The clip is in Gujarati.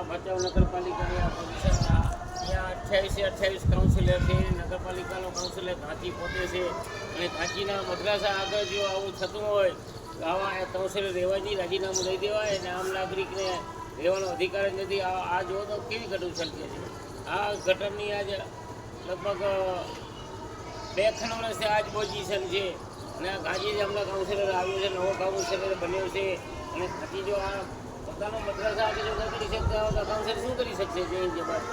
ભચાઉ નગરપાલિકાની આ ત્યાં 28 કાઉન્સિલર છે. નગરપાલિકાનો કાઉન્સિલર ઘાંચી પોતે છે અને ઘાંચીના મદ્રાસા આગળ જો આવું થતું હોય તો આવા કાઉન્સિલર રહેવાથી રાજીનામું લઈ દેવાય અને આમ નાગરિકને રહેવાનો અધિકાર જ નથી. આ જુઓ તો કેવી ગટર છલકે છે. આ ગટરની આજ લગભગ 2 વર્ષથી આજ પોઝિશન છે અને આ ઘાંચી હમણાં કાઉન્સિલર આવ્યો છે, નવો કાઉન્સિલર બન્યો છે અને ઘાંચી જો આ પોતાનો મદ્રાસા આગળ જો કરી શકતા હોય તો કાઉન્સિલર શું કરી શકશે? જૈન જે બાદ